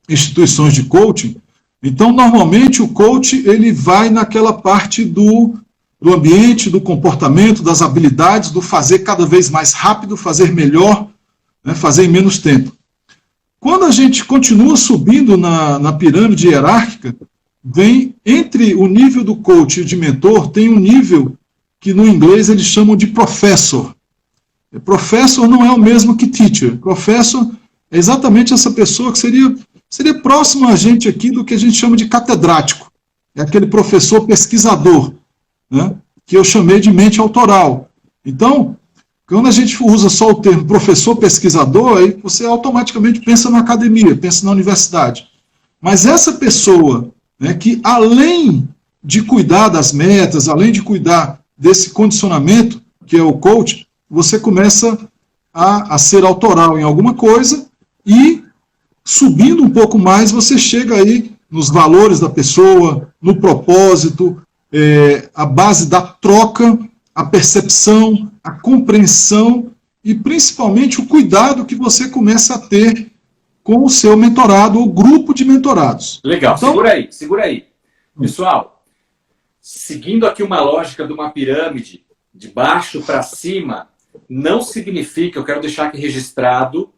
instituições de coaching. Então, normalmente, o coach ele vai naquela parte do ambiente, do comportamento, das habilidades, do fazer cada vez mais rápido, fazer melhor, né, fazer em menos tempo. Quando a gente continua subindo na pirâmide hierárquica, vem entre o nível do coach e de mentor, tem um nível que no inglês eles chamam de professor. Professor não é o mesmo que teacher. Professor é exatamente essa pessoa que seria próximo a gente aqui do que a gente chama de catedrático. É aquele professor pesquisador, né, que eu chamei de mente autoral. Então, quando a gente usa só o termo professor pesquisador, aí você automaticamente pensa na academia, pensa na universidade. Mas essa pessoa, né, que além de cuidar das metas, além de cuidar desse condicionamento, que é o coach, você começa a ser autoral em alguma coisa e, subindo um pouco mais, você chega aí nos valores da pessoa, no propósito, a base da troca, a percepção, a compreensão e, principalmente, o cuidado que você começa a ter com o seu mentorado ou grupo de mentorados. Legal, então, segura aí. Pessoal, seguindo aqui uma lógica de uma pirâmide, de baixo para cima, não significa, eu quero deixar aqui registrado,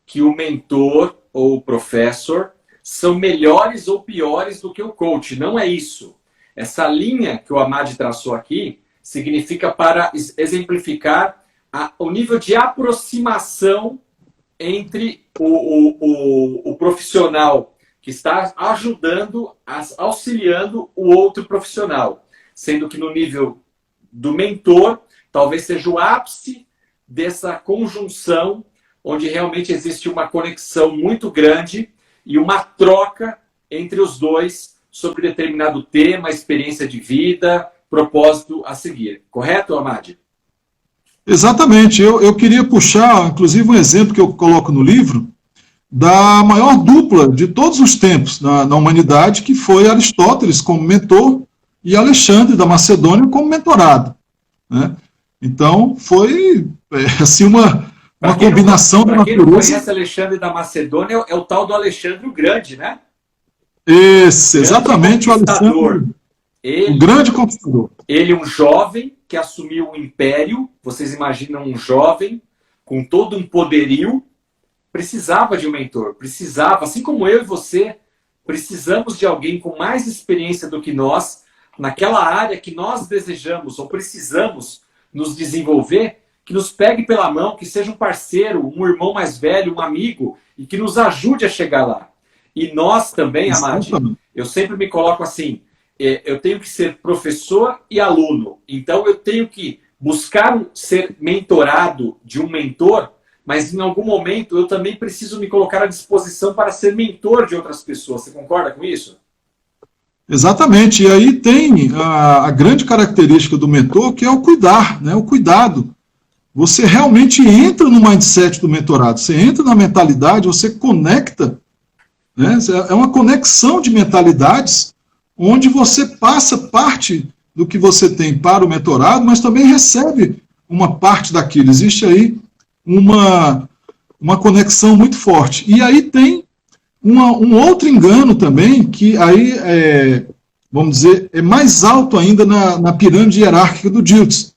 que o mentor ou o professor são melhores ou piores do que o coach. Não é isso. Essa linha que o Amad traçou aqui significa para exemplificar o nível de aproximação entre o profissional que está ajudando, auxiliando o outro profissional. Sendo que no nível do mentor, talvez seja o ápice dessa conjunção, onde realmente existe uma conexão muito grande e uma troca entre os dois sobre determinado tema, experiência de vida, propósito a seguir. Correto, Amad? Exatamente. Eu queria puxar, inclusive, um exemplo que eu coloco no livro, da maior dupla de todos os tempos na humanidade, que foi Aristóteles como mentor e Alexandre da Macedônia como mentorado. Né? Então, foi assim, uma combinação da natureza. Para quem não conhece Alexandre da Macedônia, é o tal do Alexandre o Grande, né? Esse, exatamente, o Alexandre, o grande conquistador. Ele, um jovem que assumiu o império, vocês imaginam um jovem com todo um poderio, precisava de um mentor, precisava, assim como eu e você, precisamos de alguém com mais experiência do que nós, naquela área que nós desejamos ou precisamos nos desenvolver, que nos pegue pela mão, que seja um parceiro, um irmão mais velho, um amigo, e que nos ajude a chegar lá. E nós também, Amad, eu sempre me coloco assim, eu tenho que ser professor e aluno. Então eu tenho que buscar ser mentorado de um mentor, mas em algum momento eu também preciso me colocar à disposição para ser mentor de outras pessoas. Você concorda com isso? Exatamente. E aí tem a grande característica do mentor, que é o cuidar, né? O cuidado. Você realmente entra no mindset do mentorado, você entra na mentalidade, você conecta né? É uma conexão de mentalidades onde você passa parte do que você tem para o mentorado, mas também recebe uma parte daquilo. Existe aí uma conexão muito forte. E aí tem um outro engano também, que aí, vamos dizer, é mais alto ainda na pirâmide hierárquica do Dilts,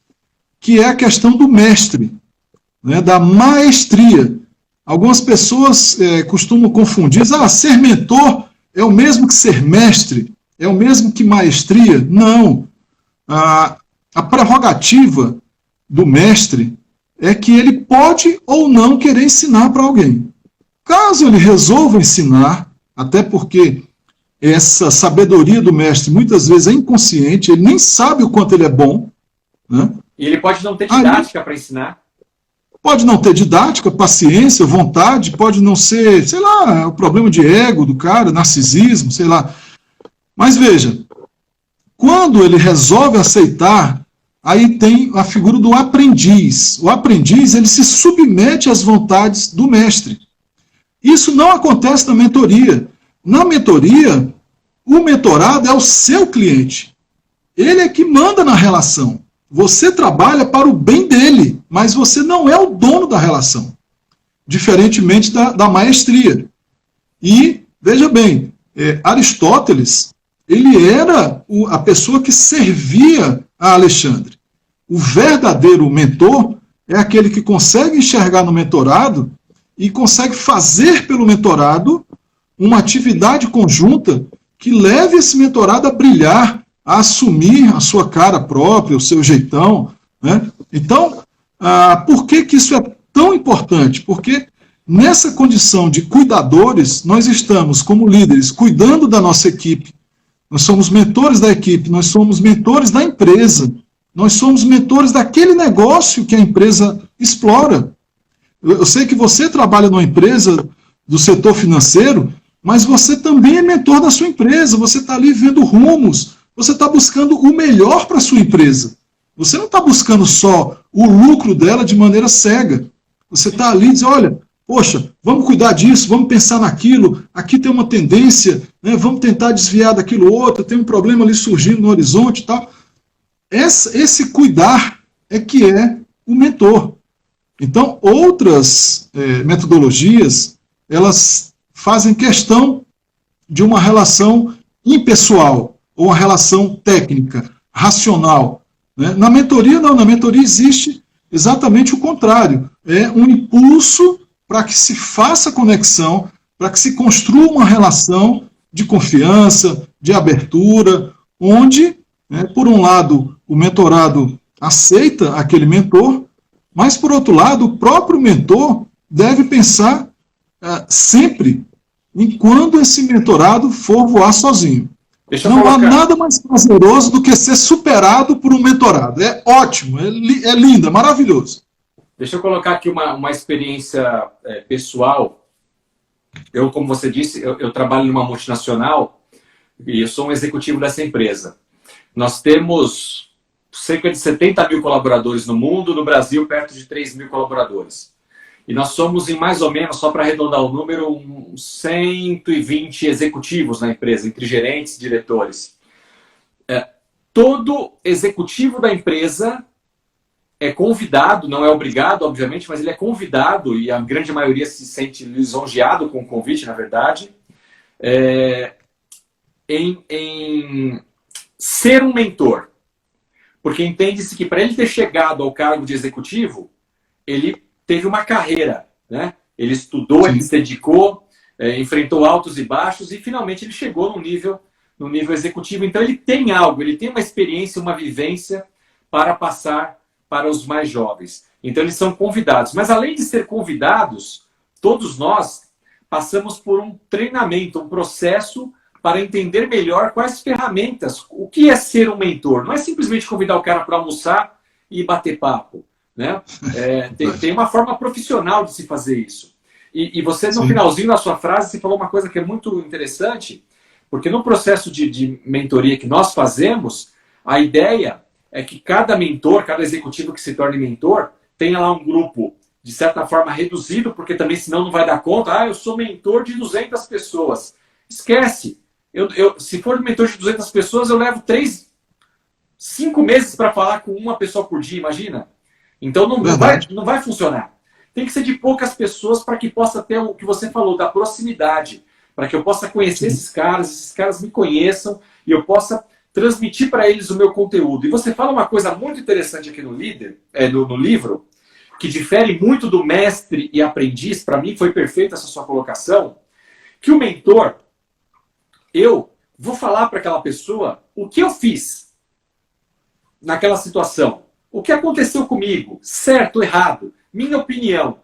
que é a questão do mestre, né, da maestria. Algumas pessoas costumam confundir, ser mentor é o mesmo que ser mestre, é o mesmo que maestria. Não. A prerrogativa do mestre é que ele pode ou não querer ensinar para alguém. Caso ele resolva ensinar, até porque essa sabedoria do mestre muitas vezes é inconsciente, ele nem sabe o quanto ele é bom, né? E ele pode não ter didática para ensinar. Pode não ter didática, paciência, vontade, pode não ser, sei lá, o problema de ego do cara, narcisismo, sei lá. Mas veja, quando ele resolve aceitar, aí tem a figura do aprendiz. O aprendiz, ele se submete às vontades do mestre. Isso não acontece na mentoria. Na mentoria, o mentorado é o seu cliente. Ele é que manda na relação. Você trabalha para o bem dele, mas você não é o dono da relação. Diferentemente da maestria. E, veja bem, Aristóteles, ele era a pessoa que servia a Alexandre. O verdadeiro mentor é aquele que consegue enxergar no mentorado e consegue fazer pelo mentorado uma atividade conjunta que leve esse mentorado a brilhar, a assumir a sua cara própria, o seu jeitão, né? Então, por que isso é tão importante? Porque nessa condição de cuidadores, nós estamos, como líderes, cuidando da nossa equipe, nós somos mentores da equipe, nós somos mentores da empresa, nós somos mentores daquele negócio que a empresa explora. Eu sei que você trabalha numa empresa do setor financeiro, mas você também é mentor da sua empresa, você está ali vendo rumos, você está buscando o melhor para a sua empresa. Você não está buscando só o lucro dela de maneira cega. Você está ali e diz, olha, poxa, vamos cuidar disso, vamos pensar naquilo, aqui tem uma tendência, né, vamos tentar desviar daquilo outro, tem um problema ali surgindo no horizonte e tal. Esse cuidar é que é o mentor. Então, outras metodologias, elas fazem questão de uma relação impessoal, ou uma relação técnica, racional. Né? Na mentoria, não. Na mentoria existe exatamente o contrário. É um impulso para que se faça conexão, para que se construa uma relação de confiança, de abertura, onde, né, por um lado, o mentorado aceita aquele mentor, mas, por outro lado, o próprio mentor deve pensar sempre em quando esse mentorado for voar sozinho. Não há nada mais prazeroso do que ser superado por um mentorado. É ótimo, é lindo, é maravilhoso. Deixa eu colocar aqui uma experiência pessoal. Eu, como você disse, eu trabalho numa multinacional e eu sou um executivo dessa empresa. Nós temos cerca de 70 mil colaboradores no mundo, no Brasil perto de 3 mil colaboradores. E nós somos em mais ou menos, só para arredondar o número, uns 120 executivos na empresa, entre gerentes e diretores. Todo executivo da empresa é convidado, não é obrigado, obviamente, mas ele é convidado, e a grande maioria se sente lisonjeado com o convite, na verdade, em ser um mentor. Porque entende-se que para ele ter chegado ao cargo de executivo, ele teve uma carreira, né? Ele estudou, Sim. Ele se dedicou, enfrentou altos e baixos e finalmente ele chegou no nível executivo. Então ele tem algo, ele tem uma experiência, uma vivência para passar para os mais jovens. Então eles são convidados. Mas além de ser convidados, todos nós passamos por um treinamento, um processo para entender melhor quais ferramentas, o que é ser um mentor. Não é simplesmente convidar o cara para almoçar e bater papo. Né? Tem uma forma profissional de se fazer isso. E você, no finalzinho da sua frase, você falou uma coisa que é muito interessante, porque no processo de mentoria que nós fazemos, a ideia é que cada mentor, cada executivo que se torne mentor, tenha lá um grupo de certa forma, reduzido, porque também senão não vai dar conta. Ah, eu sou mentor de 200 pessoas. Esquece. Se for mentor de 200 pessoas, eu levo 5 meses para falar com uma pessoa por dia, imagina? Então não vai funcionar. Tem que ser de poucas pessoas para que possa ter o que você falou, da proximidade. Para que eu possa conhecer esses caras me conheçam e eu possa transmitir para eles o meu conteúdo. E você fala uma coisa muito interessante aqui no livro, que difere muito do mestre e aprendiz. Para mim foi perfeita essa sua colocação, que o mentor, eu vou falar para aquela pessoa o que eu fiz naquela situação, o que aconteceu comigo, certo ou errado, minha opinião,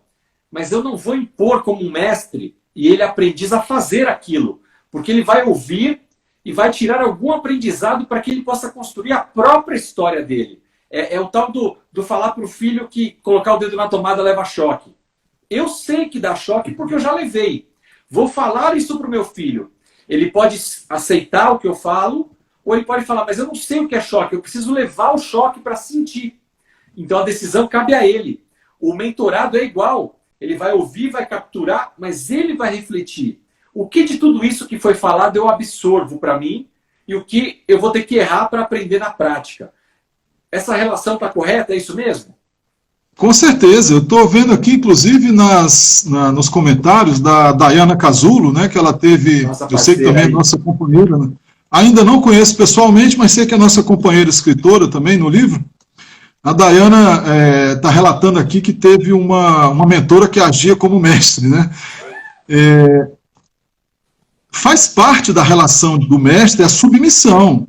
mas eu não vou impor como um mestre e ele aprendiz a fazer aquilo, porque ele vai ouvir e vai tirar algum aprendizado para que ele possa construir a própria história dele. É o tal do falar para o filho que colocar o dedo na tomada leva choque. Eu sei que dá choque porque eu já levei. Vou falar isso para o meu filho. Ele pode aceitar o que eu falo, ou ele pode falar, mas eu não sei o que é choque, eu preciso levar o choque para sentir. Então a decisão cabe a ele. O mentorado é igual. Ele vai ouvir, vai capturar, mas ele vai refletir. O que de tudo isso que foi falado eu absorvo para mim e o que eu vou ter que errar para aprender na prática. Essa relação está correta? É isso mesmo? Com certeza. Eu estou vendo aqui, inclusive, nos comentários da Dayana Casulo, né, que ela teve, eu sei que também é nossa companheira, né? Ainda não conheço pessoalmente, mas sei que é nossa companheira escritora também no livro. A Dayana está relatando aqui que teve uma mentora que agia como mestre, né? Faz parte da relação do mestre a submissão.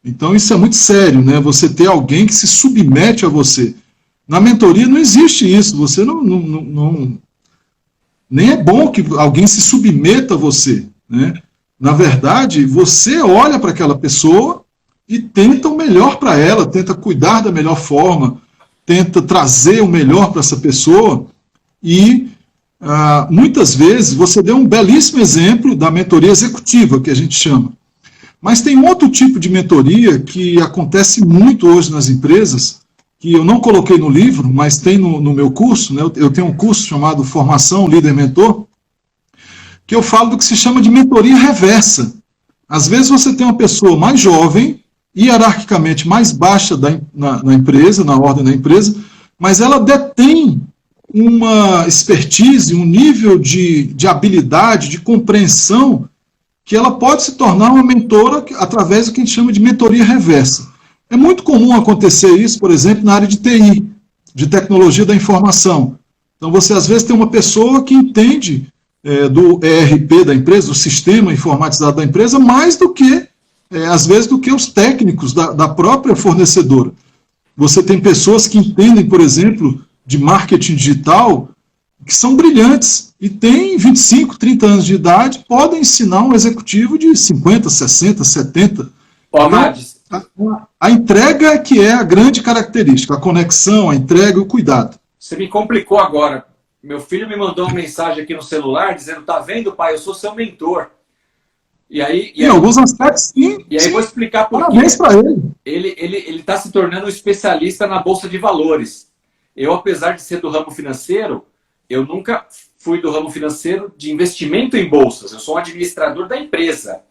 Então isso é muito sério, né? Você ter alguém que se submete a você. Na mentoria não existe isso. Você nem é bom que alguém se submeta a você, né? Na verdade, você olha para aquela pessoa e tenta o melhor para ela, tenta cuidar da melhor forma, tenta trazer o melhor para essa pessoa e muitas vezes você deu um belíssimo exemplo da mentoria executiva, que a gente chama. Mas tem outro tipo de mentoria que acontece muito hoje nas empresas, que eu não coloquei no livro, mas tem no meu curso, né? Eu tenho um curso chamado Formação Líder Mentor, que eu falo do que se chama de mentoria reversa. Às vezes você tem uma pessoa mais jovem, hierarquicamente mais baixa na empresa, na ordem da empresa, mas ela detém uma expertise, um nível de habilidade, de compreensão, que ela pode se tornar uma mentora através do que a gente chama de mentoria reversa. É muito comum acontecer isso, por exemplo, na área de TI, de tecnologia da informação. Então você às vezes tem uma pessoa que entende do ERP da empresa, do sistema informatizado da empresa, mais do que, às vezes, do que os técnicos da própria fornecedora. Você tem pessoas que entendem, por exemplo, de marketing digital, que são brilhantes e têm 25, 30 anos de idade, podem ensinar um executivo de 50, 60, 70. Mades, a entrega que é a grande característica, a conexão, a entrega e o cuidado. Você me complicou agora. Meu filho me mandou uma mensagem aqui no celular dizendo, tá vendo, pai, eu sou seu mentor. E aí, em alguns aspectos, sim. E aí sim. Vou explicar por quê. Parabéns para ele. Ele está se tornando um especialista na Bolsa de Valores. Eu, apesar de ser do ramo financeiro, eu nunca fui do ramo financeiro de investimento em bolsas. Eu sou um administrador da empresa.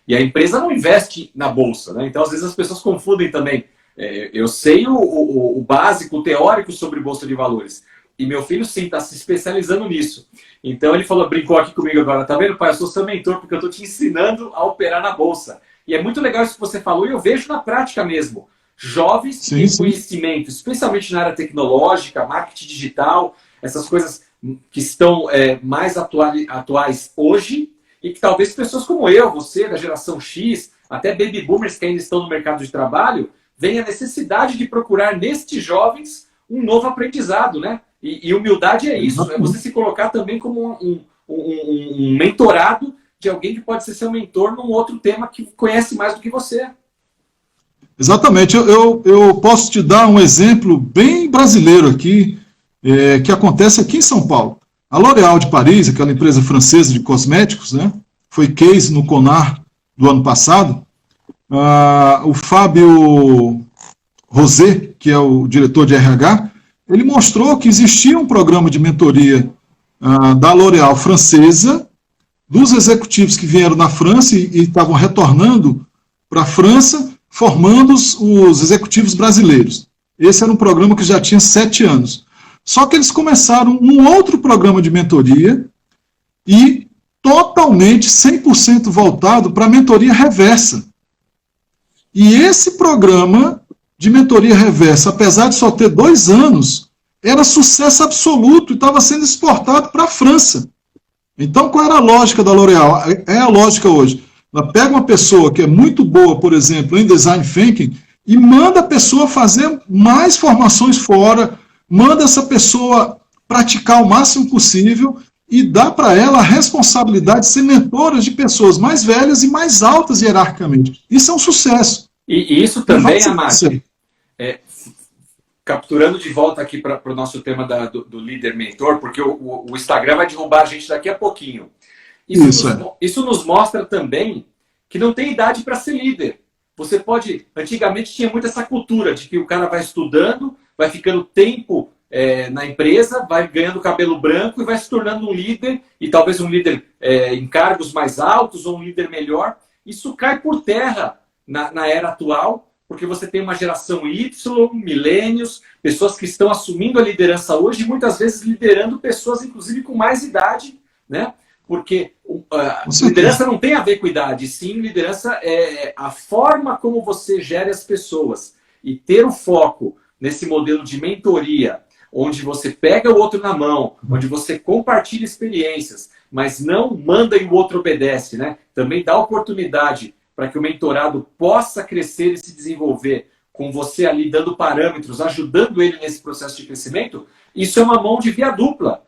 E a empresa não investe na bolsa, né? Então, às vezes, as pessoas confundem também. Eu sei o básico, o teórico sobre Bolsa de Valores. E meu filho, sim, está se especializando nisso. Então, ele brincou aqui comigo agora, tá vendo, pai? Eu sou seu mentor porque eu estou te ensinando a operar na bolsa. E é muito legal isso que você falou e eu vejo na prática mesmo. Jovens que têm conhecimento, especialmente na área tecnológica, marketing digital, essas coisas que estão mais atuais hoje e que talvez pessoas como eu, você, da geração X, até baby boomers que ainda estão no mercado de trabalho, venha a necessidade de procurar nestes jovens um novo aprendizado, né? E humildade é isso, é você se colocar também como um mentorado de alguém que pode ser seu mentor num outro tema que conhece mais do que você. Exatamente. Eu posso te dar um exemplo bem brasileiro aqui, que acontece aqui em São Paulo. A L'Oréal de Paris, aquela empresa francesa de cosméticos, né, foi case no CONAR do ano passado. O Fábio Rosé, que é o diretor de RH, ele mostrou que existia um programa de mentoria da L'Oréal francesa, dos executivos que vieram na França e estavam retornando para a França, formando os executivos brasileiros. Esse era um programa que já tinha 7 anos. Só que eles começaram um outro programa de mentoria e totalmente, 100% voltado para a mentoria reversa. E esse programa de mentoria reversa, apesar de só ter 2 anos, era sucesso absoluto e estava sendo exportado para a França. Então, qual era a lógica da L'Oréal? É a lógica hoje. Ela pega uma pessoa que é muito boa, por exemplo, em design thinking, e manda a pessoa fazer mais formações fora, manda essa pessoa praticar o máximo possível e dá para ela a responsabilidade de ser mentora de pessoas mais velhas e mais altas hierarquicamente. Isso é um sucesso. E isso também, Amade, capturando de volta aqui para o nosso tema do líder mentor, porque o Instagram vai derrubar a gente daqui a pouquinho. Isso nos mostra também que não tem idade para ser líder. Você pode... Antigamente tinha muito essa cultura de que o cara vai estudando, vai ficando tempo na empresa, vai ganhando cabelo branco e vai se tornando um líder, e talvez um líder em cargos mais altos ou um líder melhor. Isso cai por terra na era atual, porque você tem uma geração Y, milênios, pessoas que estão assumindo a liderança hoje e muitas vezes liderando pessoas, inclusive, com mais idade, né? Porque liderança não tem a ver com idade, sim, liderança é a forma como você gera as pessoas. E ter o foco nesse modelo de mentoria, onde você pega o outro na mão, onde você compartilha experiências, mas não manda e o outro obedece, né? Também dá oportunidade para que o mentorado possa crescer e se desenvolver com você ali dando parâmetros, ajudando ele nesse processo de crescimento. Isso é uma mão de via dupla.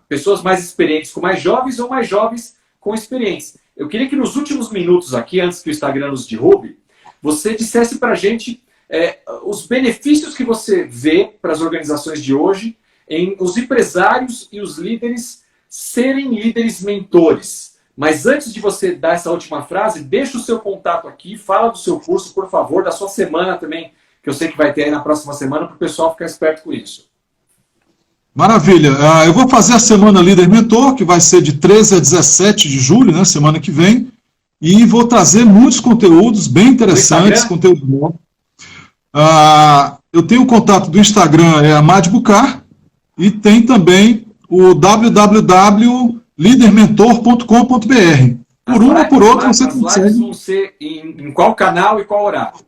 Pessoas mais experientes com mais jovens ou mais jovens com experientes. Eu queria que nos últimos minutos aqui, antes que o Instagram nos derrube, você dissesse para a gente os benefícios que você vê para as organizações de hoje em os empresários e os líderes serem líderes mentores. Mas antes de você dar essa última frase, deixa o seu contato aqui, fala do seu curso, por favor, da sua semana também, que eu sei que vai ter aí na próxima semana, para o pessoal ficar esperto com isso. Maravilha. Eu vou fazer a Semana Líder Mentor, que vai ser de 13 a 17 de julho, né, semana que vem, e vou trazer muitos conteúdos bem interessantes, conteúdo bom. Eu tenho o contato do Instagram, Amade Bucar, e tem também o www.lidermentor.com.br. Por um ou por outro você consegue. As lives vão ser em qual canal e qual horário?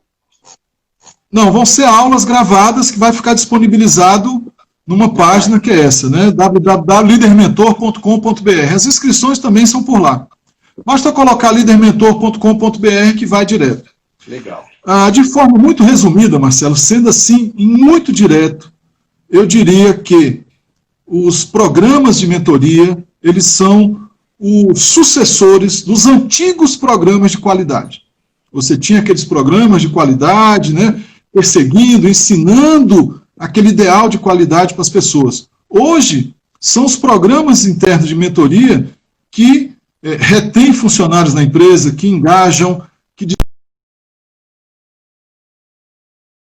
Não, vão ser aulas gravadas que vai ficar disponibilizado numa página que é essa, né? www.lidermentor.com.br. As inscrições também são por lá. Basta colocar lidermentor.com.br que vai direto. Legal. De forma muito resumida, Marcelo, sendo assim, muito direto, eu diria que os programas de mentoria, eles são os sucessores dos antigos programas de qualidade. Você tinha aqueles programas de qualidade, né, perseguindo, ensinando aquele ideal de qualidade para as pessoas. Hoje, são os programas internos de mentoria que retêm funcionários na empresa, que engajam,